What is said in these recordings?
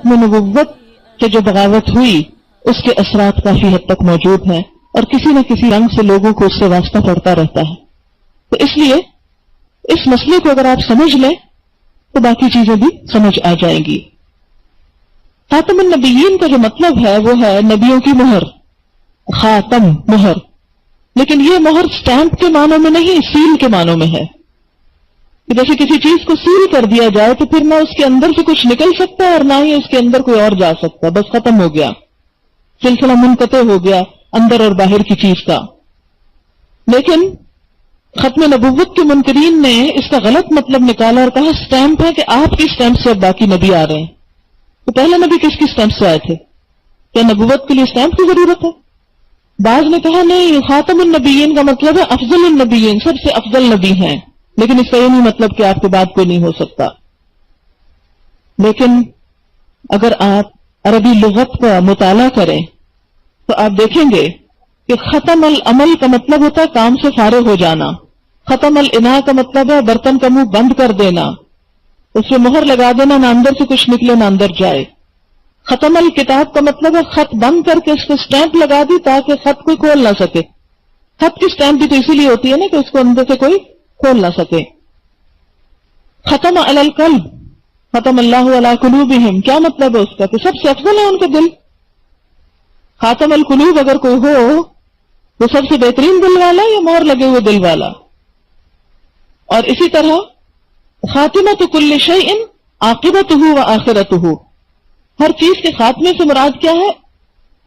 ختم نبوت کے جو بغاوت ہوئی اس کے اثرات کافی حد تک موجود ہیں اور کسی نہ کسی رنگ سے لوگوں کو اس سے واسطہ پڑتا رہتا ہے. تو اس لیے اس مسئلے کو اگر آپ سمجھ لیں تو باقی چیزیں بھی سمجھ آ جائیں گی. خاتم النبیین کا جو مطلب ہے وہ ہے نبیوں کی مہر، خاتم مہر. لیکن یہ مہر سٹیمپ کے معنوں میں نہیں، سیل کے معنوں میں ہے. جیسے کسی چیز کو سیل کر دیا جائے تو پھر نہ اس کے اندر سے کچھ نکل سکتا ہے اور نہ ہی اس کے اندر کوئی اور جا سکتا، بس ختم ہو گیا، سلسلہ منقطع ہو گیا اندر اور باہر کی چیز کا. لیکن ختم نبوت کے منکرین نے اس کا غلط مطلب نکالا اور کہا سٹیمپ ہے کہ آپ کی سٹیمپ سے اب باقی نبی آ رہے ہیں. تو پہلے نبی کس کی سٹیمپ سے آئے تھے؟ کیا نبوت کے لیے سٹیمپ کی ضرورت ہے؟ بعض نے کہا نہیں، خاتم النبیین کا مطلب ہے افضل النبیین، سب سے افضل نبی ہیں، لیکن اس کا یہ نہیں مطلب کہ آپ کے بعد کوئی نہیں ہو سکتا. لیکن اگر آپ عربی لغت کا مطالعہ کریں تو آپ دیکھیں گے کہ ختم العمل کا مطلب ہوتا ہے کام سے فارغ ہو جانا. ختم الاناء کا مطلب ہے برتن کا منہ بند کر دینا، اس پہ مہر لگا دینا، نہ اندر سے کچھ نکلے نہ اندر جائے. ختم الکتاب کا مطلب ہے خط بند کر کے اس کو سٹیمپ لگا دی تاکہ خط کوئی کھول نہ سکے. خط کی سٹیمپ بھی تو اسی لیے ہوتی ہے نا کہ اس کو اندر سے کوئی کھول نہ سکے. ختم علی القلب، ختم اللہ علی قلوبہم، کیا مطلب ہے اس کا؟ کہ سب سے افضل ہے ان کے دل. خاتم القلوب اگر کوئی ہو وہ سب سے بہترین دل والا یا مہر لگے ہوئے دل والا؟ اور اسی طرح خاتمۃ کل شیء عاقبتہ و آخرتہ، ہر چیز کے خاتمے سے مراد کیا ہے؟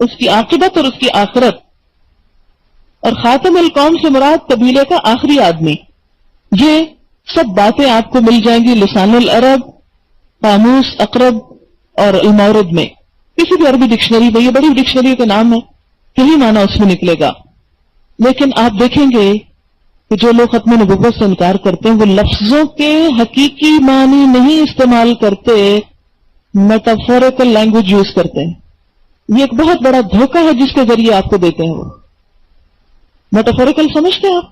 اس کی عاقبت اور اس کی آخرت. اور خاتم القوم سے مراد قبیلے کا آخری آدمی. یہ سب باتیں آپ کو مل جائیں گی لسان العرب، قاموس اقرب اور المورد میں، کسی بھی عربی ڈکشنری میں. یہ بڑی ڈکشنری کا نام ہے، یہی معنی اس میں نکلے گا. لیکن آپ دیکھیں گے کہ جو لوگ ختم نبوت سے انکار کرتے ہیں وہ لفظوں کے حقیقی معنی نہیں استعمال کرتے، میٹافوریکل لینگویج یوز کرتے ہیں. یہ ایک بہت بڑا دھوکہ ہے جس کے ذریعے آپ کو دیتے ہیں. وہ میٹافوریکل سمجھتے ہیں آپ؟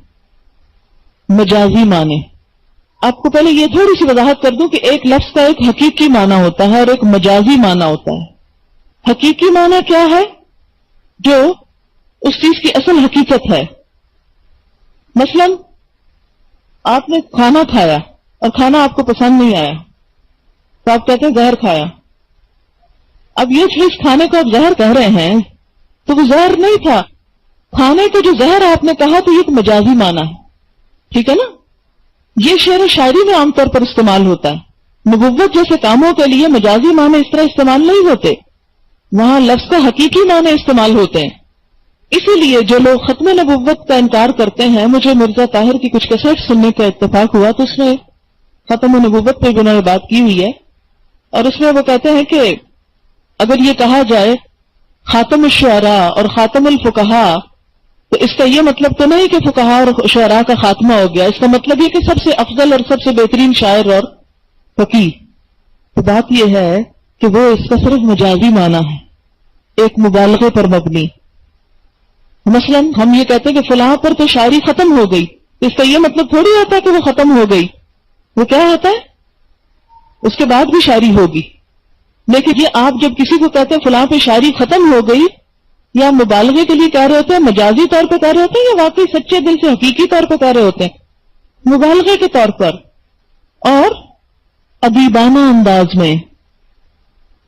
مجازی معنی. آپ کو پہلے یہ تھوڑی سی وضاحت کر دوں کہ ایک لفظ کا ایک حقیقی معنی ہوتا ہے اور ایک مجازی معنی ہوتا ہے. حقیقی معنی کیا ہے؟ جو اس چیز کی اصل حقیقت ہے. مثلا آپ نے کھانا کھایا اور کھانا آپ کو پسند نہیں آیا تو آپ کہتے ہیں زہر کھایا. اب یہ چیز کھانے کو آپ زہر کہہ رہے ہیں تو وہ زہر نہیں تھا. کھانے کو جو زہر آپ نے کہا تو یہ ایک مجازی معنی ہے. ٹھیک ہے نا؟ یہ شعر و شاعری میں عام طور پر استعمال ہوتا ہے. نبوت جیسے کاموں کے لیے مجازی معنی اس طرح استعمال نہیں ہوتے، وہاں لفظ کا حقیقی معنی استعمال ہوتے ہیں. اسی لیے جو لوگ ختم نبوت کا انکار کرتے ہیں، مجھے مرزا طاہر کی کچھ کیسٹ سننے کا اتفاق ہوا تو اس میں ختم نبوت پہ انہوں نے بات کی ہوئی ہے، اور اس میں وہ کہتے ہیں کہ اگر یہ کہا جائے خاتم الشعراء اور خاتم الفقہاء تو اس کا یہ مطلب تو نہیں کہ فقہاء اور شعراء کا خاتمہ ہو گیا، اس کا مطلب یہ کہ سب سے افضل اور سب سے بہترین شاعر اور فقیہ. تو بات یہ ہے کہ وہ اس کا صرف مجازی معنی ہے، ایک مبالغے پر مبنی. مثلا ہم یہ کہتے ہیں کہ فلاں پر تو شاعری ختم ہو گئی، اس کا یہ مطلب تھوڑی ہوتا ہے کہ وہ ختم ہو گئی. وہ کیا ہوتا ہے؟ اس کے بعد بھی شاعری ہوگی. لیکن یہ آپ جب کسی کو کہتے ہیں فلاں پہ شاعری ختم ہو گئی، یا مبالغے کے لیے کہہ رہے ہوتے ہیں، مجازی طور پہ کہہ رہے ہوتے ہیں، یا واقعی سچے دل سے حقیقی طور پہ کہہ رہے ہوتے ہیں؟ مبالغے کے طور پر اور ادیبانہ انداز میں.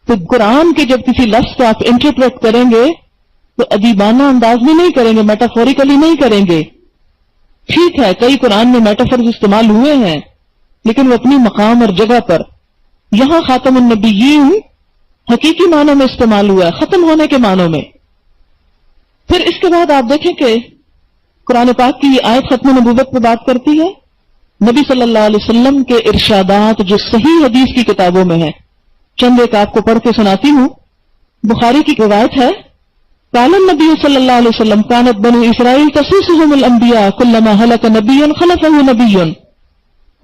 تو قرآن کے جب کسی لفظ کو آپ انٹرپریٹ کریں گے تو ادیبانہ انداز میں نہیں کریں گے، میٹافوریکلی نہیں کریں گے. ٹھیک ہے کئی قرآن میں میٹافورز استعمال ہوئے ہیں لیکن وہ اپنی مقام اور جگہ پر. یہاں خاتم النبیین حقیقی معنوں میں استعمال ہوا ہے، ختم ہونے کے معنوں میں. پھر اس کے بعد آپ دیکھیں کہ قرآن پاک کی یہ آیت ختم نبوت پہ بات کرتی ہے. نبی صلی اللہ علیہ وسلم کے ارشادات جو صحیح حدیث کی کتابوں میں ہیں، چند ایک آپ کو پڑھ کے سناتی ہوں. بخاری کی روایت ہے، قال النبی صلی اللہ علیہ وسلم كانت بنو اسرائیل تسوسهم الانبیاء كلما هلك نبی خلفه نبی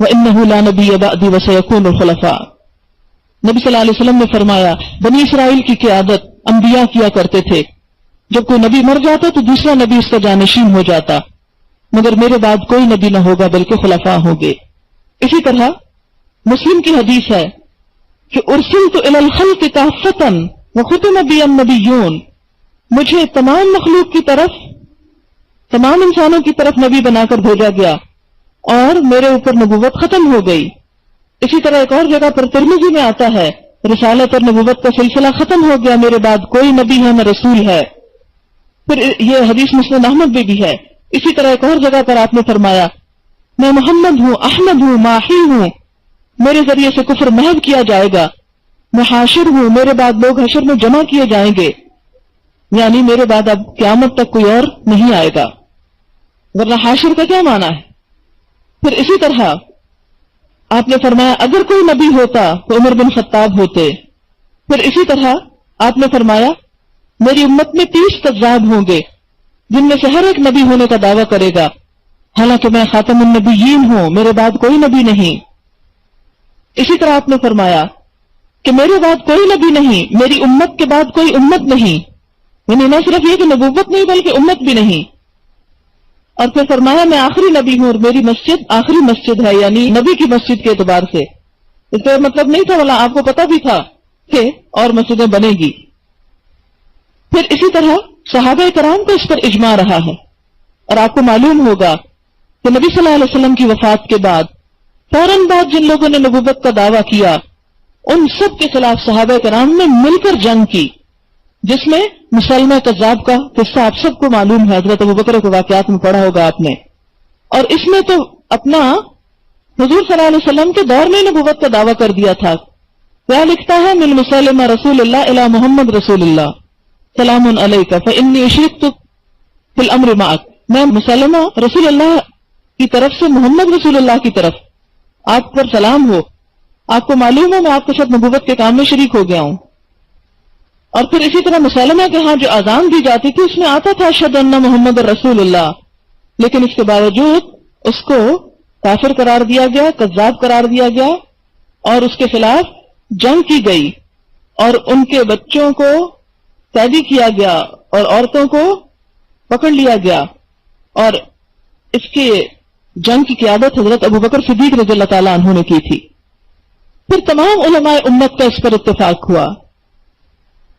وانه لا نبی بعدی وسيكون الخلفاء. نبی صلی اللہ علیہ وسلم نے فرمایا بنی اسرائیل کی قیادت انبیاء کیا کرتے تھے، جب کوئی نبی مر جاتا تو دوسرا نبی اس کا جانشین ہو جاتا، مگر میرے بعد کوئی نبی نہ ہوگا بلکہ خلفاء ہوں گے. اسی طرح مسلم کی حدیث ہے کہ ارسلت الی الخلق کافۃ وختم بی النبیون، مجھے تمام مخلوق کی طرف، تمام انسانوں کی طرف نبی بنا کر بھیجا گیا اور میرے اوپر نبوت ختم ہو گئی۔ اسی طرح ایک اور جگہ پر ترمذی میں آتا ہے رسالت اور نبوت کا سلسلہ ختم ہو گیا، میرے بعد کوئی نبی ہے نہ رسول ہے۔ پھر یہ حدیث مسند احمد میں بھی ہے۔ اسی طرح ایک اور جگہ پر آپ نے فرمایا میں محمد ہوں، احمد ہوں، ماحی ہوں، میرے ذریعے سے کفر محو کیا جائے گا، میں حاشر ہوں، میرے بعد لوگ حشر میں جمع کیے جائیں گے، یعنی میرے بعد اب قیامت تک کوئی اور نہیں آئے گا۔ ورنہ حاشر کا کیا معنی ہے؟ پھر اسی طرح آپ نے فرمایا اگر کوئی نبی ہوتا تو عمر بن خطاب ہوتے۔ پھر اسی طرح آپ نے فرمایا میری امت میں 30 کذاب ہوں گے جن میں سے ہر ایک نبی ہونے کا دعویٰ کرے گا، حالانکہ میں خاتم النبیین ہوں، میرے بعد کوئی نبی نہیں۔ اسی طرح آپ نے فرمایا کہ میرے بعد کوئی نبی نہیں، میری امت کے بعد کوئی امت نہیں، یعنی نہ صرف یہ کہ نبوت نہیں بلکہ امت بھی نہیں۔ اور پھر فرمایا میں آخری نبی ہوں اور میری مسجد آخری مسجد ہے، یعنی نبی کی مسجد کے اعتبار سے۔ اس کا مطلب نہیں تھا، والا آپ کو پتا بھی تھا کہ اور مسجدیں بنے گی۔ پھر اسی طرح صحابہ کرام کو اس پر اجماع رہا ہے، اور آپ کو معلوم ہوگا کہ نبی صلی اللہ علیہ وسلم کی وفات کے بعد فوراً بعد جن لوگوں نے نبوت کا دعویٰ کیا ان سب کے خلاف صحابہ کرام نے مل کر جنگ کی، جس میں مسلمہ کذاب کا قصہ آپ سب کو معلوم ہے، حضرت ابوبکر کے واقعات میں پڑھا ہوگا آپ نے۔ اور اس میں تو اپنا حضور صلی اللہ علیہ وسلم کے دور میں نبوت کا دعویٰ کر دیا تھا۔ کیا لکھتا ہے من مسلمہ رسول اللہ الی محمد رسول اللہ سلام علیک فانی اشرکت فی الامر معک، میں مسلمہ رسول اللہ کی طرف سے محمد رسول اللہ کی طرف آپ پر سلام ہو، آپ کو معلوم ہے میں آپ کے ساتھ نبوت کے کام میں شریک ہو گیا ہوں۔ اور پھر اسی طرح مسلمہ کے ہاں جو اذان دی جاتی تھی اس میں آتا تھا اشہد ان محمد رسول اللہ، لیکن اس کے باوجود اس کو کافر قرار دیا گیا، کذاب قرار دیا گیا، اور اس کے خلاف جنگ کی گئی، اور ان کے بچوں کو قیدی کیا گیا اور عورتوں کو پکڑ لیا گیا، اور اس کے جنگ کی قیادت حضرت ابوبکر صدیق رضی اللہ تعالیٰ عنہ نے کی تھی۔ پھر تمام علماء امت کا اس پر اتفاق ہوا۔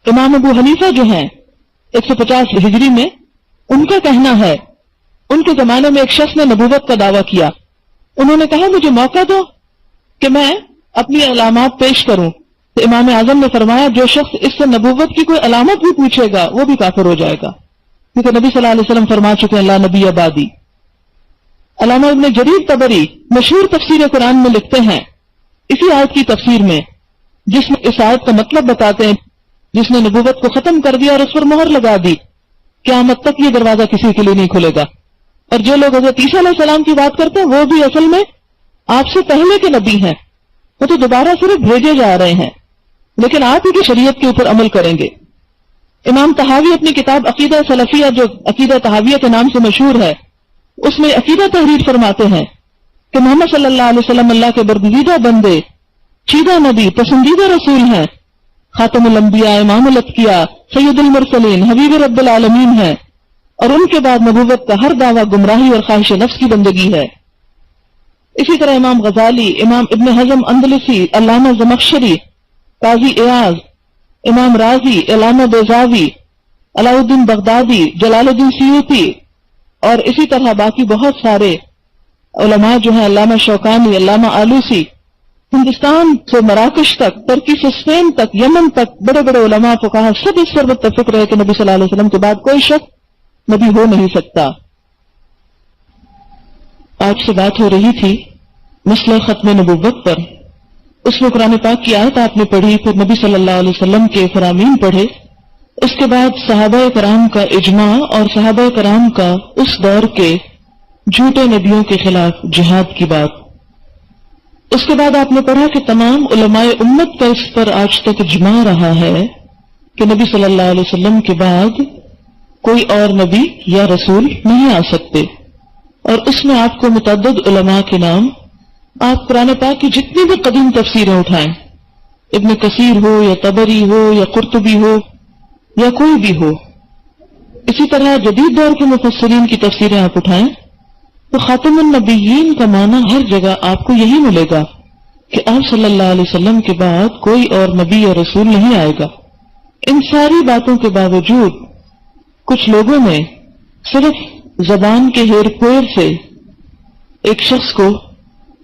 امام ابو حنیفہ جو ہیں 150 ہجری میں، ان کا کہنا ہے ان کے زمانے میں ایک شخص نے نبوت کا دعویٰ کیا، انہوں نے کہا مجھے موقع دو کہ میں اپنی علامات پیش کروں، تو امام اعظم نے فرمایا جو شخص اس سے نبوت کی کوئی علامت بھی پوچھے گا وہ بھی کافر ہو جائے گا، کیونکہ نبی صلی اللہ علیہ وسلم فرما چکے ہیں لا نبی آبادی۔ علامہ ابن جریر طبری مشہور تفسیر قرآن میں لکھتے ہیں اسی آیت کی تفسیر میں، جس میں اس آیت کا مطلب بتاتے ہیں جس نے نبوت کو ختم کر دیا اور اس پر مہر لگا دی، قیامت تک یہ دروازہ کسی کے لیے نہیں کھلے گا۔ اور جو لوگ حضرت عیسیٰ علیہ السلام کی بات کرتے ہیں وہ بھی اصل میں آپ سے پہلے کے نبی ہیں، وہ تو دوبارہ صرف بھیجے جا رہے ہیں، لیکن آپ ہی کی شریعت کے اوپر عمل کریں گے۔ امام طحاوی اپنی کتاب عقیدہ سلفیہ جو عقیدہ طحاویہ کے نام سے مشہور ہے، اس میں عقیدہ تحریر فرماتے ہیں کہ محمد صلی اللہ علیہ وسلم اللہ کے برگزیدہ بندے، چیدہ نبی، پسندیدہ رسول ہیں، خاتم الانبیاء، امام الاتقیاء، سید المرسلین، حبیب رب العالمین ہیں، اور ان کے بعد نبوت کا ہر دعویٰ گمراہی اور خواہش نفس کی بندگی ہے۔ اسی طرح امام غزالی، امام ابن حزم اندلسی، علامہ زمخشری، قاضی ایاز، امام رازی، علامہ بیضاوی، علاء الدین بغدادی، جلال الدین سیوطی، اور اسی طرح باقی بہت سارے علماء جو ہیں، علامہ شوکانی، علامہ آلوسی، ہندوستان سے مراکش تک، ترکی سے اسپین تک، یمن تک بڑے بڑے علماء فقہا سب اس پر متفق رہے کہ نبی صلی اللہ علیہ وسلم کے بعد کوئی شخص نبی ہو نہیں سکتا۔ آج سے بات ہو رہی تھی مسئلہ ختم نبوت پر، اس میں قرآن پاک کی آیت آپ نے پڑھی، پھر نبی صلی اللہ علیہ وسلم کے فرامین پڑھے، اس کے بعد صحابہ کرام کا اجماع اور صحابہ کرام کا اس دور کے جھوٹے نبیوں کے خلاف جہاد کی بات۔ اس کے بعد آپ نے پڑھا کہ تمام علماء امت کا اس پر آج تک اجماع رہا ہے کہ نبی صلی اللہ علیہ وسلم کے بعد کوئی اور نبی یا رسول نہیں آ سکتے، اور اس میں آپ کو متعدد علماء کے نام، آپ قرآن پاک کی جتنی بھی قدیم تفسیریں اٹھائیں، ابن کثیر ہو یا طبری ہو یا قرطبی ہو یا کوئی بھی ہو، اسی طرح جدید دور کے مفسرین کی تفسیریں آپ اٹھائیں تو خاتم النبیین کا معنی ہر جگہ آپ کو یہی ملے گا کہ آپ صلی اللہ علیہ وسلم کے بعد کوئی اور نبی یا رسول نہیں آئے گا۔ ان ساری باتوں کے باوجود کچھ لوگوں نے صرف زبان کے ہیر پھیر سے ایک شخص کو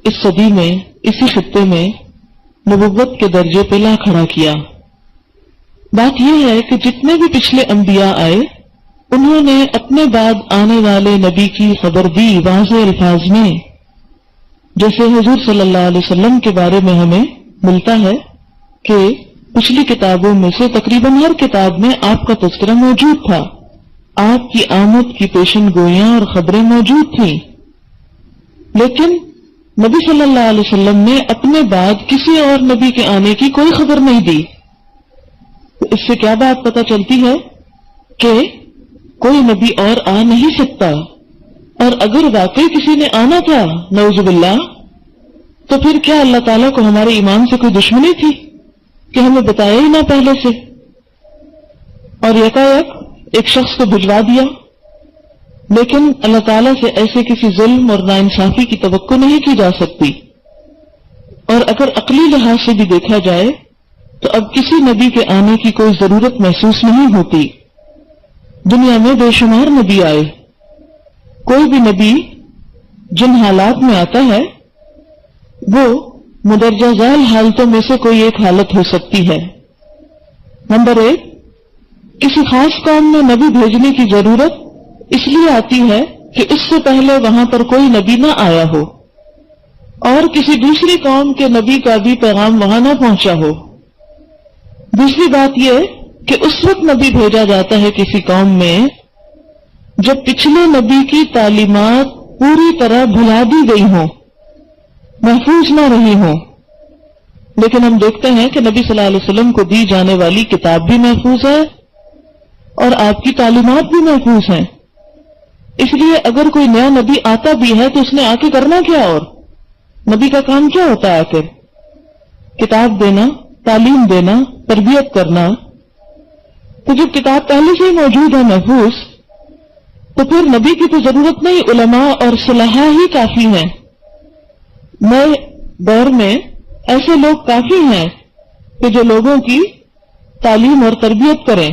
اس صدی میں اسی خطے میں نبوت کے درجے پہ لا کھڑا کیا۔ بات یہ ہے کہ جتنے بھی پچھلے انبیاء آئے انہوں نے اپنے بعد آنے والے نبی کی خبر دی واضح الفاظ میں، جیسے حضور صلی اللہ علیہ وسلم کے بارے میں ہمیں ملتا ہے کہ پچھلی کتابوں میں سے تقریباً ہر کتاب میں آپ کا تذکرہ موجود تھا، آپ کی آمد کی پیشن گوئیاں اور خبریں موجود تھیں، لیکن نبی صلی اللہ علیہ وسلم نے اپنے بعد کسی اور نبی کے آنے کی کوئی خبر نہیں دی۔ تو اس سے کیا بات پتہ چلتی ہے کہ کوئی نبی اور آ نہیں سکتا، اور اگر واقعی کسی نے آنا تھا نعوذ باللہ تو پھر کیا اللہ تعالیٰ کو ہمارے ایمان سے کوئی دشمنی تھی کہ ہمیں بتایا ہی نہ پہلے سے، اور یکایک ایک شخص کو بھجوا دیا؟ لیکن اللہ تعالیٰ سے ایسے کسی ظلم اور ناانصافی کی توقع نہیں کی جا سکتی، اور اگر عقلی لحاظ سے بھی دیکھا جائے تو اب کسی نبی کے آنے کی کوئی ضرورت محسوس نہیں ہوتی۔ دنیا میں بے شمار نبی آئے، کوئی بھی نبی جن حالات میں آتا ہے وہ مندرجہ ذیل حالتوں میں سے کوئی ایک حالت ہو سکتی ہے۔ نمبر 1، کسی خاص قوم میں نبی بھیجنے کی ضرورت اس لیے آتی ہے کہ اس سے پہلے وہاں پر کوئی نبی نہ آیا ہو اور کسی دوسری قوم کے نبی کا بھی پیغام وہاں نہ پہنچا ہو۔ دوسری بات یہ کہ اس وقت نبی بھیجا جاتا ہے کسی قوم میں جب پچھلے نبی کی تعلیمات پوری طرح بھلا دی گئی ہوں، محفوظ نہ رہی ہوں، لیکن ہم دیکھتے ہیں کہ نبی صلی اللہ علیہ وسلم کو دی جانے والی کتاب بھی محفوظ ہے اور آپ کی تعلیمات بھی محفوظ ہیں۔ اس لیے اگر کوئی نیا نبی آتا بھی ہے تو اس نے آ کے کرنا کیا؟ اور نبی کا کام کیا ہوتا ہے؟ آخر کتاب دینا، تعلیم دینا، تربیت کرنا۔ تو جب کتاب پہلے سے ہی موجود ہے محفوظ، تو پھر نبی کی تو ضرورت نہیں، علماء اور صلحاء ہی کافی ہیں۔ نئے دور میں ایسے لوگ کافی ہیں کہ جو لوگوں کی تعلیم اور تربیت کریں۔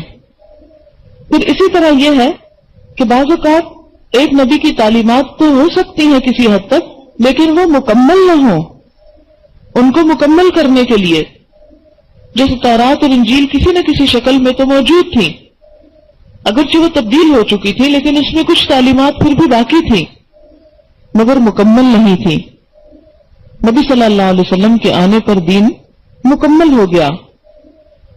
پھر اسی طرح یہ ہے کہ بعض اوقات ایک نبی کی تعلیمات تو ہو سکتی ہیں کسی حد تک، لیکن وہ مکمل نہ ہوں۔ ان کو مکمل کرنے کے لیے جیسے تورات اور انجیل کسی نہ کسی شکل میں تو موجود تھی، اگرچہ وہ تبدیل ہو چکی تھی، لیکن اس میں کچھ تعلیمات پھر بھی باقی تھی مگر مکمل نہیں تھی۔ نبی صلی اللہ علیہ وسلم کے آنے پر دین مکمل ہو گیا۔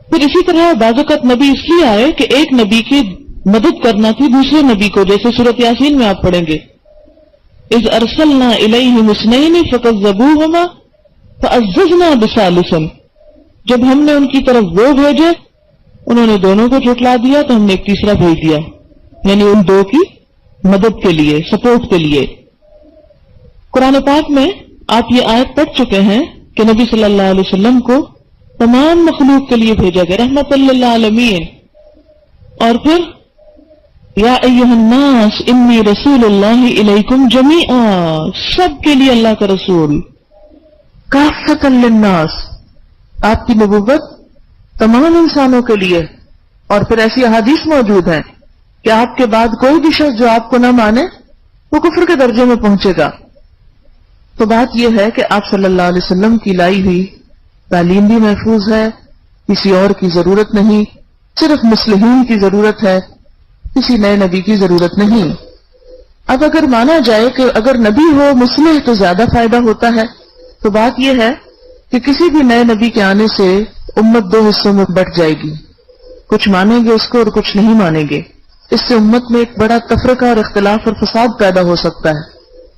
پھر اسی طرح بعض اوقات نبی اس لیے آئے کہ ایک نبی کی مدد کرنا تھی دوسرے نبی کو، جیسے سورۃ یاسین میں آپ پڑھیں گے، اذ ارسلنا الیہم اثنین فکذبوہما فعززنا بثالث، جب ہم نے ان کی طرف دو بھیجے انہوں نے دونوں کو جھٹلا دیا تو ہم نے ایک تیسرا بھیج دیا، یعنی ان دو کی مدد کے لیے، سپورٹ کے لیے۔ قرآن پاک میں آپ یہ آیت پڑھ چکے ہیں کہ نبی صلی اللہ علیہ وسلم کو تمام مخلوق کے لیے بھیجا گیا، رحمت للعالمین۔ اور پھر یا ایھا الناس انی رسول اللہ الیکم جمیعا، سب کے لیے اللہ کا رسول، کافۃ للناس، آپ کی نبوت تمام انسانوں کے لیے۔ اور پھر ایسی احادیث موجود ہیں کہ آپ کے بعد کوئی بھی شخص جو آپ کو نہ مانے وہ کفر کے درجے میں پہنچے گا۔ تو بات یہ ہے کہ آپ صلی اللہ علیہ وسلم کی لائی ہوئی تعلیم بھی محفوظ ہے، کسی اور کی ضرورت نہیں، صرف مصلحین کی ضرورت ہے، کسی نئے نبی کی ضرورت نہیں۔ اب اگر مانا جائے کہ اگر نبی ہو مصلح تو زیادہ فائدہ ہوتا ہے، تو بات یہ ہے کہ کسی بھی نئے نبی کے آنے سے امت دو حصوں میں بٹ جائے گی، کچھ مانیں گے اس کو اور کچھ نہیں مانیں گے۔ اس سے امت میں ایک بڑا تفرقہ اور اختلاف اور فساد پیدا ہو سکتا ہے،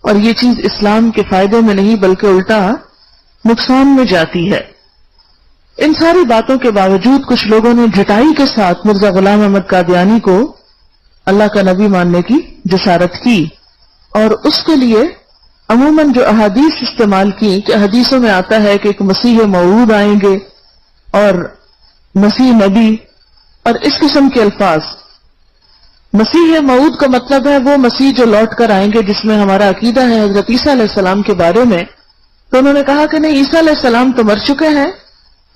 اور یہ چیز اسلام کے فائدے میں نہیں بلکہ الٹا نقصان میں جاتی ہے۔ ان ساری باتوں کے باوجود کچھ لوگوں نے جھٹائی کے ساتھ مرزا غلام احمد قادیانی کو اللہ کا نبی ماننے کی جسارت کی، اور اس کے لیے عموماً جو احادیث استعمال کی کہ حدیثوں میں آتا ہے کہ ایک مسیح موعود آئیں گے اور مسیح نبی، اور اس قسم کے الفاظ۔ مسیح موعود کا مطلب ہے وہ مسیح جو لوٹ کر آئیں گے، جس میں ہمارا عقیدہ ہے حضرت عیسیٰ علیہ السلام کے بارے میں تو انہوں نے کہا کہ نہیں، عیسیٰ علیہ السلام تو مر چکے ہیں،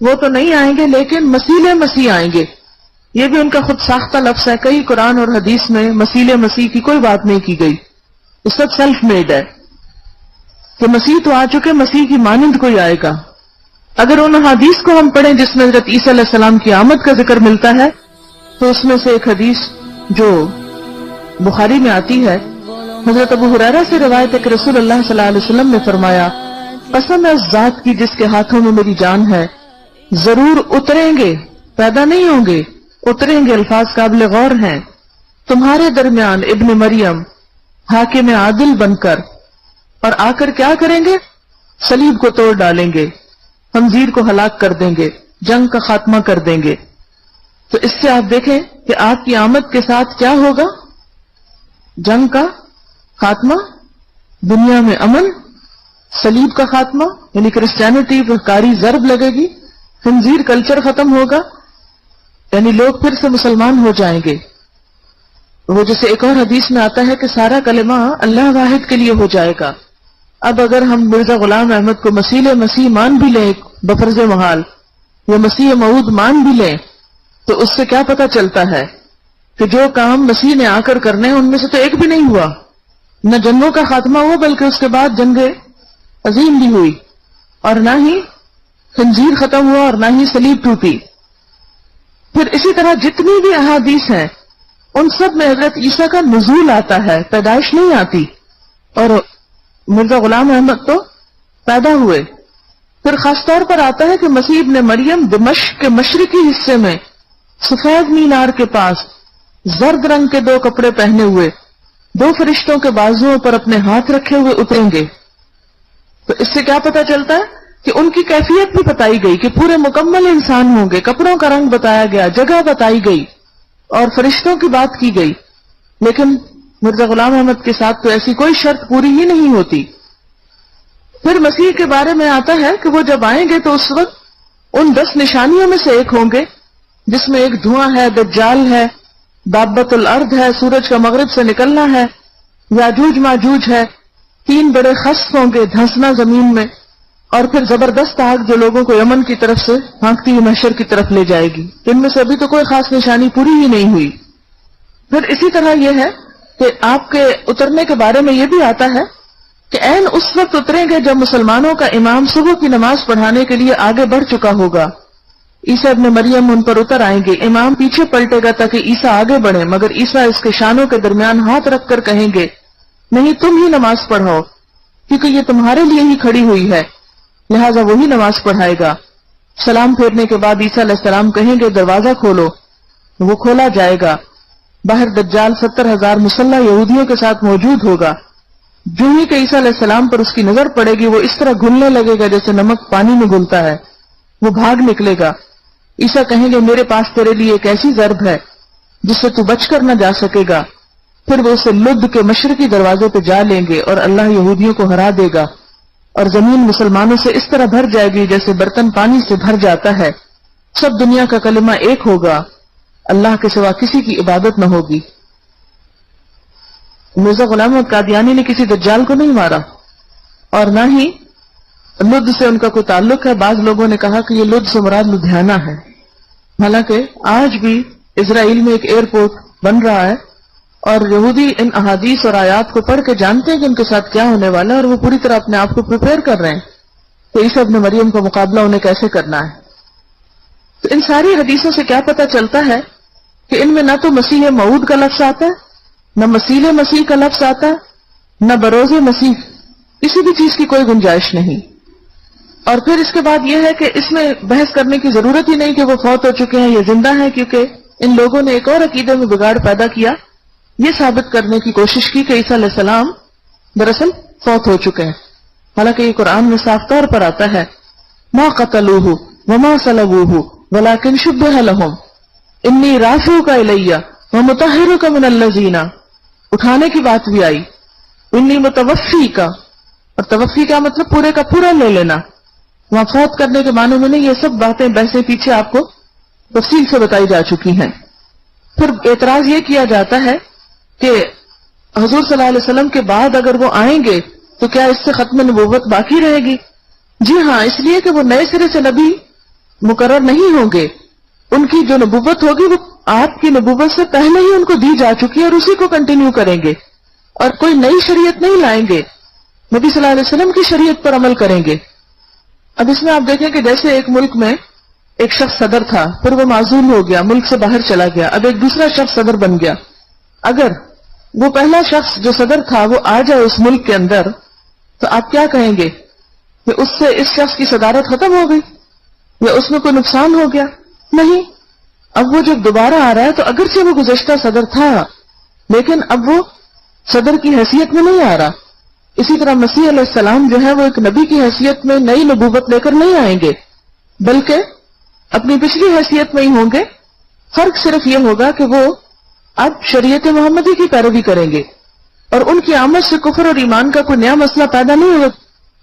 وہ تو نہیں آئیں گے، لیکن مسیح آئیں گے۔ یہ بھی ان کا خود ساختہ لفظ ہے، کئی قرآن اور حدیث میں مسیح کی کوئی بات نہیں کی گئی، یہ سب سیلف میڈ ہے کہ مسیح تو آ چکے، مسیح کی مانند کوئی آئے گا۔ اگر ان حدیث کو ہم پڑھیں جس میں حضرت عیسیٰ علیہ السلام کی آمد کا ذکر ملتا ہے، تو اس میں سے ایک حدیث جو بخاری میں آتی ہے، حضرت ابو ہریرہ سے روایت ہے کہ رسول اللہ صلی اللہ علیہ وسلم نے فرمایا، قسم ہے اس ذات کی جس کے ہاتھوں میں میری جان ہے، ضرور اتریں گے، پیدا نہیں ہوں گے، اتریں گے، الفاظ قابل غور ہیں، تمہارے درمیان ابن مریم حاکم عادل بن کر، اور آ کر کیا کریں گے؟ صلیب کو توڑ ڈالیں گے، خنزیر کو ہلاک کر دیں گے، جنگ کا خاتمہ کر دیں گے۔ تو اس سے آپ دیکھیں کہ آپ کی آمد کے ساتھ کیا ہوگا؟ جنگ کا خاتمہ، دنیا میں امن، صلیب کا خاتمہ یعنی کرسچینٹی پر کاری ضرب لگے گی، خنزیر کلچر ختم ہوگا، یعنی لوگ پھر سے مسلمان ہو جائیں گے۔ وہ جیسے ایک اور حدیث میں آتا ہے کہ سارا کلمہ اللہ واحد کے لیے ہو جائے گا۔ اب اگر ہم مرزا غلام احمد کو مسیح مان بھی لیں بفرض محال، یا مسیح موعود مان بھی لیں، تو اس سے کیا پتہ چلتا ہے کہ جو کام مسیح نے آ کر کرنے ہیں ان میں سے تو ایک بھی نہیں ہوا، نہ جنگوں کا خاتمہ ہوا بلکہ اس کے بعد جنگ عظیم بھی ہوئی، اور نہ ہی خنزیر ختم ہوا اور نہ ہی صلیب ٹوٹی۔ پھر اسی طرح جتنی بھی احادیث ہیں ان سب میں حضرت عیسیٰ کا نزول آتا ہے، پیدائش نہیں آتی، اور مرزا غلام احمد تو پیدا ہوئے۔ پھر خاص طور پر آتا ہے کہ مسیح ابن مریم دمشق کے مشرقی حصے میں سفید مینار کے پاس زرد رنگ کے 2 کپڑے پہنے ہوئے 2 فرشتوں کے بازوؤں پر اپنے ہاتھ رکھے ہوئے اتریں گے۔ تو اس سے کیا پتا چلتا ہے کہ ان کی کیفیت بھی بتائی گئی کہ پورے مکمل انسان ہوں گے، کپڑوں کا رنگ بتایا گیا، جگہ بتائی گئی اور فرشتوں کی بات کی گئی۔ لیکن مرزا غلام احمد کے ساتھ تو ایسی کوئی شرط پوری ہی نہیں ہوتی۔ پھر مسیح کے بارے میں آتا ہے کہ وہ جب آئیں گے تو اس وقت ان 10 نشانیوں میں سے ایک ہوں گے، جس میں ایک دھواں ہے، دجال ہے، دابت الارض ہے، سورج کا مغرب سے نکلنا ہے، یاجوج ماجوج ہے، 3 بڑے خسف ہوں گے، دھنسنا زمین میں، اور پھر زبردست آگ جو لوگوں کو یمن کی طرف سے ہانکتی ہوئی محشر کی طرف لے جائے گی۔ ان میں سے ابھی تو کوئی خاص نشانی پوری ہی نہیں ہوئی۔ پھر اسی طرح یہ ہے کہ آپ کے اترنے کے بارے میں یہ بھی آتا ہے کہ عین اس وقت اتریں گے جب مسلمانوں کا امام صبح کی نماز پڑھانے کے لیے آگے بڑھ چکا ہوگا، عیسیٰ ابن مریم ان پر اتر آئیں گے، امام پیچھے پلٹے گا تاکہ عیسیٰ آگے بڑھیں، مگر عیسیٰ اس کے شانوں کے درمیان ہاتھ رکھ کر کہیں گے نہیں، تم ہی نماز پڑھاؤ، کیونکہ یہ تمہارے لیے ہی کھڑی ہوئی ہے، لہٰذا وہی نماز پڑھائے گا۔ سلام پھیرنے کے بعد عیسیٰ علیہ السلام کہیں گے دروازہ کھولو، وہ کھولا جائے گا، باہر دجال 70,000 مسلح یہودیوں کے ساتھ موجود ہوگا۔ جو ہی کہ عیسیٰ علیہ السلام پر اس کی نظر پڑے گی وہ اس طرح گھلنے لگے گا جیسے نمک پانی میں گھلتا ہے، وہ بھاگ نکلے گا۔ عیسیٰ کہیں گے میرے پاس تیرے لیے ایک ایسی ضرب ہے جس سے تو بچ کر نہ جا سکے گا۔ پھر وہ اسے لد کے مشرقی دروازے پہ جا لیں گے اور اللہ یہودیوں کو ہرا دے گا، اور زمین مسلمانوں سے اس طرح بھر جائے گی جیسے برتن پانی سے بھر جاتا ہے۔ سب دنیا کا کلمہ ایک ہوگا، اللہ کے سوا کسی کی عبادت نہ ہوگی۔ مرزا غلام احمد قادیانی نے کسی دجال کو نہیں مارا، اور نہ ہی لد سے ان کا کوئی تعلق ہے۔ بعض لوگوں نے کہا کہ یہ لد سے مراد لدھیانہ ہے، حالانکہ آج بھی اسرائیل میں ایک ایئرپورٹ بن رہا ہے، اور یہودی ان احادیث اور آیات کو پڑھ کے جانتے ہیں کہ ان کے ساتھ کیا ہونے والا ہے، اور وہ پوری طرح اپنے آپ کو پریپیئر کر رہے ہیں کہ عیسیٰ ابن مریم کا مقابلہ انہیں کیسے کرنا ہے۔ تو ان ساری حدیثوں سے کیا پتہ چلتا ہے کہ ان میں نہ تو مسیح موعود کا لفظ آتا ہے، نہ مسیح مسیح کا لفظ آتا ہے، نہ بروز مسیح، کسی بھی چیز کی کوئی گنجائش نہیں۔ اور پھر اس کے بعد یہ ہے کہ اس میں بحث کرنے کی ضرورت ہی نہیں کہ وہ فوت ہو چکے ہیں یا زندہ ہیں، کیونکہ ان لوگوں نے ایک اور عقیدے میں بگاڑ پیدا کیا، یہ ثابت کرنے کی کوشش کی کہ عیسیٰ علیہ السلام دراصل فوت ہو چکے ہیں، حالانکہ یہ قرآن میں صاف طور پر آتا ہے ما قتلوہ وما صلبوہ ولکن شبہ لہم انی رافعک الی ومطہرک من الذین، اٹھانے کی بات بھی آئی، انی متوفی کا، اور توفی کا مطلب پورے کا پورا لے لینا، وہاں فوت کرنے کے معنوں میں نہیں۔ یہ سب باتیں بحثیں پیچھے آپ کو تفصیل سے بتائی جا چکی ہیں۔ پھر اعتراض یہ کیا جاتا ہے کہ حضور صلی اللہ علیہ وسلم کے بعد اگر وہ آئیں گے تو کیا اس سے ختم نبوت باقی رہے گی؟ جی ہاں، اس لیے کہ وہ نئے سرے سے نبی مقرر نہیں ہوں گے. ان کی جو نبوت ہوگی وہ آپ کی نبوت سے پہلے ہی ان کو دی جا چکی ہے اور اسی کو کنٹینیو کریں گے، اور کوئی نئی شریعت نہیں لائیں گے، نبی صلی اللہ علیہ وسلم کی شریعت پر عمل کریں گے. اب اس میں آپ دیکھیں کہ جیسے ایک ملک میں ایک شخص صدر تھا، پھر وہ معزول ہو گیا، ملک سے باہر چلا گیا، اب ایک دوسرا شخص صدر بن گیا. اگر وہ پہلا شخص جو صدر تھا وہ آ جائے اس ملک کے اندر تو آپ کیا کہیں گے کہ اس سے اس شخص کی صدارت ختم ہو گئی یا اس میں کوئی نقصان ہو گیا؟ نہیں. اب وہ جب دوبارہ آ رہا ہے تو اگرچہ وہ گزشتہ صدر تھا لیکن اب وہ صدر کی حیثیت میں نہیں آ رہا. اسی طرح مسیح علیہ السلام جو ہے وہ ایک نبی کی حیثیت میں نئی نبوت لے کر نہیں آئیں گے بلکہ اپنی پچھلی حیثیت میں ہی ہوں گے. فرق صرف یہ ہوگا کہ وہ اب شریعت محمدی کی پیروی کریں گے اور ان کی آمد سے کفر اور ایمان کا کوئی نیا مسئلہ پیدا نہیں ہوگا،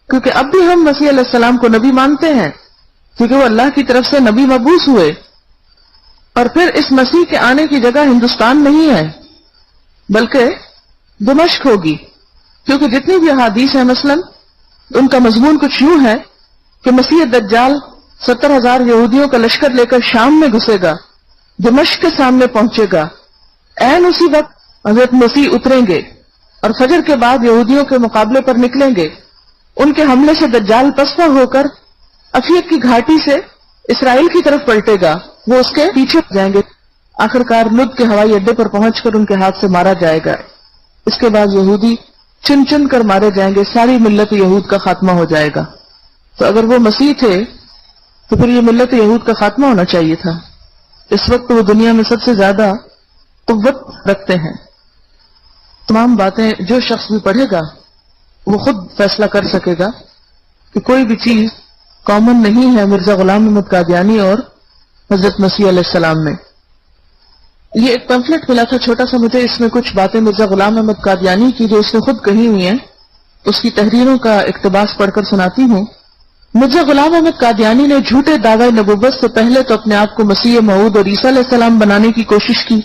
کیونکہ اب بھی ہم مسیح علیہ السلام کو نبی مانتے ہیں کیونکہ وہ اللہ کی طرف سے نبی مبعوث ہوئے. اور پھر اس مسیح کے آنے کی جگہ ہندوستان نہیں ہے بلکہ دمشق ہوگی، کیونکہ جتنی بھی احادیث ہیں مثلا ان کا مضمون کچھ یوں ہے کہ مسیح دجال 70,000 یہودیوں کا لشکر لے کر شام میں گھسے گا، دمشق کے سامنے پہنچے گا، عین اسی وقت حضرت مسیح اتریں گے اور فجر کے بعد یہودیوں کے مقابلے پر نکلیں گے. ان کے حملے سے دجال پسپا ہو کر افیق کی گھاٹی سے اسرائیل کی طرف پلٹے گا، وہ اس کے پیچھے جائیں گے، آخرکار لد کے ہوائی اڈے پر پہنچ کر ان کے ہاتھ سے مارا جائے گا. اس کے بعد یہودی چن چن کر مارے جائیں گے، ساری ملت یہود کا خاتمہ ہو جائے گا. تو اگر وہ مسیح تھے تو پھر یہ ملت یہود کا خاتمہ ہونا چاہیے تھا. اس وقت وہ دنیا میں سب سے زیادہ قوت رکھتے ہیں. تمام باتیں جو شخص بھی پڑھے گا وہ خود فیصلہ کر سکے گا کہ کوئی بھی چیز کامن نہیں ہے مرزا غلام احمد قادیانی اور حضرت مسیح علیہ السلام میں. یہ ایک پمفلٹ ملا تھا چھوٹا سا مجھے، اس میں کچھ باتیں مرزا غلام احمد قادیانی کی جو اس نے خود کہی ہوئی ہیں، اس کی تحریروں کا اقتباس پڑھ کر سناتی ہوں. مرزا غلام احمد قادیانی نے جھوٹے دعوی نبوت سے پہلے تو اپنے آپ کو مسیح موعود اور عیسیٰ علیہ السلام بنانے کی کوشش کی،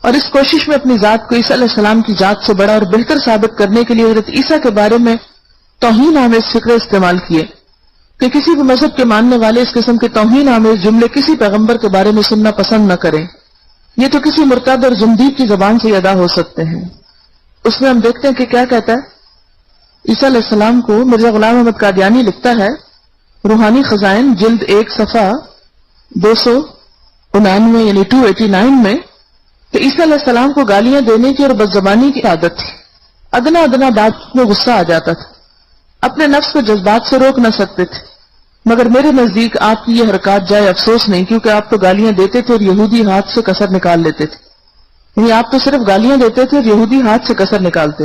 اور اس کوشش میں اپنی ذات کو عیسیٰ علیہ السلام کی ذات سے بڑا اور بہتر ثابت کرنے کے لیے حضرت عیسیٰ کے بارے میں توہین آمیز فکرے استعمال کیے کہ کسی بھی مذہب کے ماننے والے اس قسم کے توہین آمیز جملے کسی پیغمبر کے بارے میں سننا پسند نہ کریں. یہ تو کسی مرتد اور زندیق کی زبان سے ادا ہو سکتے ہیں. اس میں ہم دیکھتے ہیں کہ کیا کہتا ہے عیسیٰ علیہ السلام کو. مرزا غلام احمد قادیانی لکھتا ہے روحانی خزائن جلد 1 صفحہ 299 یعنی 289 میں کہ عیسیٰ علیہ السلام کو گالیاں دینے کی اور بدزبانی کی عادت تھی. ادنا ادنا بات میں غصہ آ جاتا تھا، اپنے نفس کو جذبات سے روک نہ سکتے تھے. مگر میرے نزدیک آپ کی یہ حرکات جائے افسوس نہیں، کیونکہ آپ تو گالیاں دیتے تھے اور یہودی ہاتھ سے کسر نکال لیتے تھے. یعنی آپ تو صرف گالیاں دیتے تھے اور یہودی ہاتھ سے کسر نکالتے.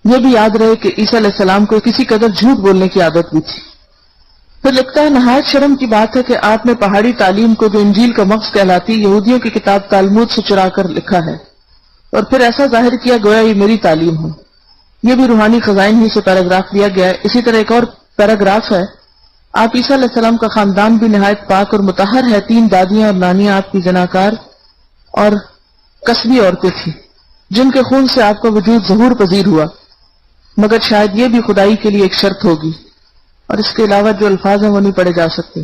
یہ بھی یاد رہے کہ عیسیٰ علیہ السلام کو کسی قدر جھوٹ بولنے کی عادت بھی تھی. پھر لکھتا ہے نہایت شرم کی بات ہے کہ آپ نے پہاڑی تعلیم کو جو انجیل کا مغز کہلاتی یہودیوں کی کتاب تالمود سے چرا کر لکھا ہے اور پھر ایسا ظاہر کیا گویا یہ میری تعلیم ہو. یہ بھی روحانی خزائن ہی سے پیراگراف دیا گیا ہے. اسی طرح ایک اور پیراگراف ہے آپ عیسیٰ علیہ السلام کا خاندان بھی نہایت پاک اور مطہر ہے. 3 دادیاں اور نانیاں آپ کی زناکار اور کسبی عورتیں تھیں جن کے خون سے آپ کا وجود ظہور پذیر ہوا، مگر شاید یہ بھی خدائی کے لیے ایک شرط ہوگی، اور اس کے علاوہ جو الفاظ ہیں وہ نہیں پڑھے جا سکتے.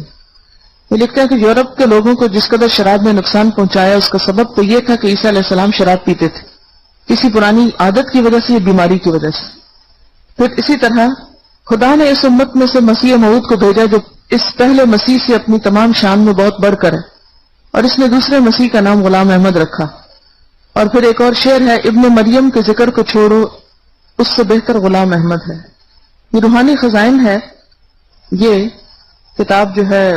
یہ لکھتا ہے کہ یورپ کے لوگوں کو جس قدر شراب نے نقصان پہنچایا اس کا سبب تو یہ تھا کہ عیسیٰ علیہ السلام شراب پیتے تھے، کسی پرانی عادت کی وجہ سے یا بیماری کی وجہ سے. پھر اسی طرح خدا نے اس امت میں سے مسیح موعود کو بھیجا جو اس پہلے مسیح سے اپنی تمام شان میں بہت بڑھ کر ہے، اور اس نے دوسرے مسیح کا نام غلام احمد رکھا. اور پھر ایک اور شعر ہے ابن مریم کے ذکر کو چھوڑو اس سے بہتر غلام احمد ہے. یہ روحانی خزائن ہے. یہ کتاب جو ہے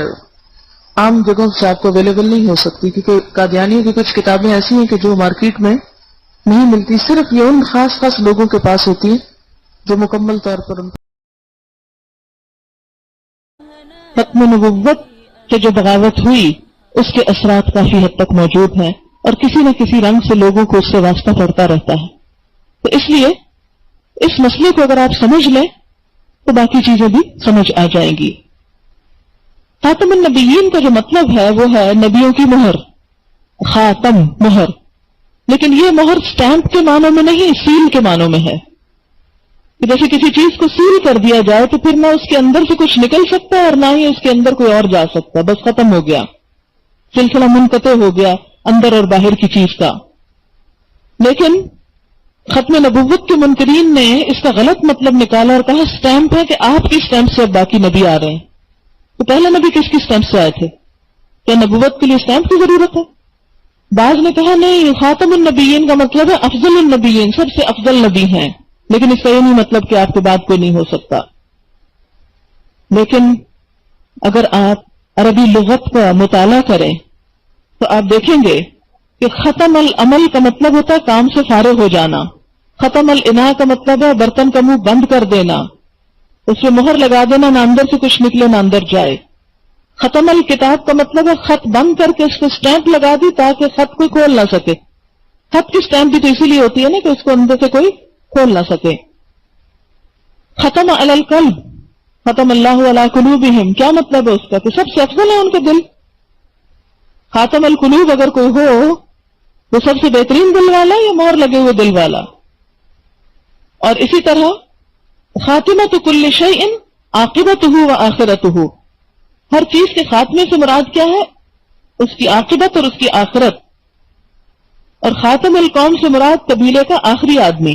عام جگہوں سے آپ کو اویلیبل نہیں ہو سکتی کیونکہ قادیانیوں کی کچھ کتابیں ایسی ہیں کہ جو مارکیٹ میں نہیں ملتی، صرف یہ ان خاص لوگوں کے پاس ہوتی ہیں جو مکمل طور پر ختم نبوت سے جو بغاوت ہوئی اس کے اثرات کافی حد تک موجود ہیں اور کسی نہ کسی رنگ سے لوگوں کو اس سے واسطہ پڑتا رہتا ہے. تو اس لیے اس مسئلے کو اگر آپ سمجھ لیں تو باقی چیزیں بھی سمجھ آ جائیں گی. خاتم النبیین کا جو مطلب ہے وہ ہے نبیوں کی مہر، خاتم مہر، لیکن یہ مہر سٹیمپ کے معنوں میں نہیں، سیل کے معنوں میں ہے. کہ جیسے کسی چیز کو سیل کر دیا جائے تو پھر نہ اس کے اندر سے کچھ نکل سکتا ہے اور نہ ہی اس کے اندر کوئی اور جا سکتا، بس ختم ہو گیا، سلسلہ منقطع ہو گیا اندر اور باہر کی چیز کا۔ لیکن ختم نبوت کے منکرین نے اس کا غلط مطلب نکالا اور کہا سٹیمپ ہے کہ آپ کی سٹیمپ سے اب باقی نبی آ رہے ہیں۔ تو پہلے نبی کس کی سٹیمپ سے آئے تھے؟ کیا نبوت کے لیے سٹیمپ کی ضرورت ہے؟ بعض نے کہا نہیں، خاتم النبیین کا مطلب ہے افضل النبیین، سب سے افضل نبی ہیں، لیکن اس کا یہ نہیں مطلب کہ آپ کے بعد کوئی نہیں ہو سکتا۔ لیکن اگر آپ عربی لغت کا مطالعہ کریں تو آپ دیکھیں گے کہ ختم العمل کا مطلب ہوتا ہے کام سے فارغ ہو جانا، ختم الاناء کا مطلب ہے برتن کا منہ بند کر دینا، اس پہ مہر لگا دینا، نہ اندر سے کچھ نکلے نہ اندر جائے۔ ختم الکتاب کا مطلب ہے خط بند کر کے اس کو سٹیمپ لگا دی تاکہ خط کوئی کھول نہ سکے۔ خط کی سٹیمپ بھی تو اسی لیے ہوتی ہے نا کہ اس کو اندر سے کوئی کھول نہ سکے۔ ختم علی القلب، ختم اللہ علی قلوبہم، کیا مطلب ہے اس کا؟ کہ سب سے افضل ہے ان کے دل۔ خاتم القلوب اگر کوئی ہو تو سب سے بہترین دل والا یا مہر لگے ہوئے دل والا؟ اور اسی طرح خاتمۃ کل شیء عاقبتہ و آخرتہ، ہر چیز کے خاتمے سے مراد کیا ہے؟ اس کی عاقبت اور اس کی آخرت۔ اور خاتم القوم سے مراد قبیلے کا آخری آدمی۔